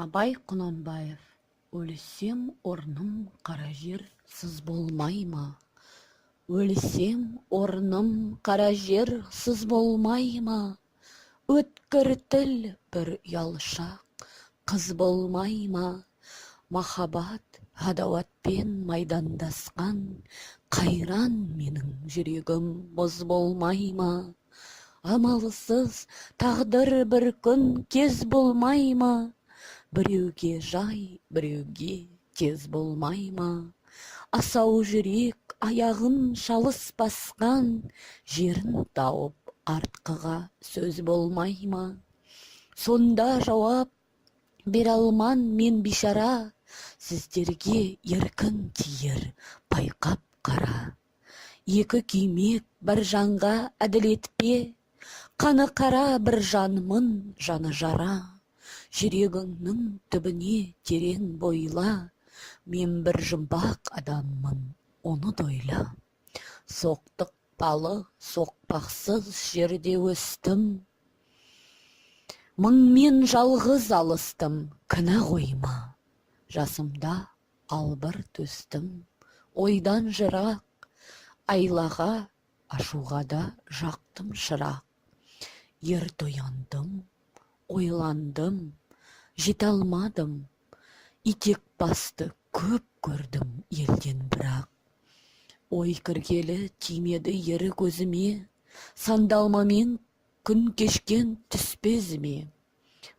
Абай Құнанбаев. Өлсем орным қара жер, сыз болмай ма? Өлсем орным қара жер, сыз болмай ма? Өткір тіл бір ұялшақ қыз болмай ма? Махаббат, адауатпен майдандасқан қайран менің жүрегім мұз болмай ма? Амалсыз тағдыр бір күн кез болмай ма? Біреуге жай, біреуге тез болмай ма? Асау жүрек аяғын шалыс басқан, жерін тауып артқыға сөз болмай ма? Сонда жауап бере алман мен бишара, сіздерге еркін тиер байқап қара. Екі күймек бір жанға әділет пе? Қаны қара бір жанмын, жаны жара. Жүрегіңнің түбіне терең бойла, мен бір жұмбақ адаммын, оны дойла. Соқтықпалы, соқпақсыз жерде өстім, мыңмен жалғыз алыстым, кінә қойма. Жасымда албыр төстім, ойдан жырақ, айлаға, ашуға да жақтым шырақ. Ерте ояндым, ойландым, жете алмадым, итек басты көп көрдім елден бірақ. Ой кіргелі тимеді ері көзіме, сандалмамен күн кешкен түспезіме.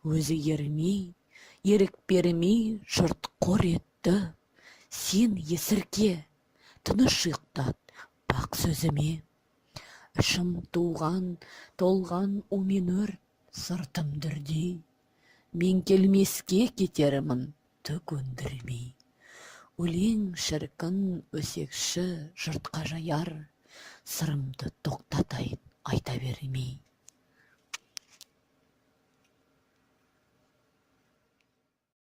Өзі ермей, ерік бермей жұрт қор етті, сен есірке, тыныш ұйықтат бақ сөзіме. Ішім туған, толған умен өрт, сыртым дүрдей, мен келмеске кетерімін түк өндірмей. Өлең шіркін өсекші жұртқа жаяр, сырымды тоқтатайын айта бермей.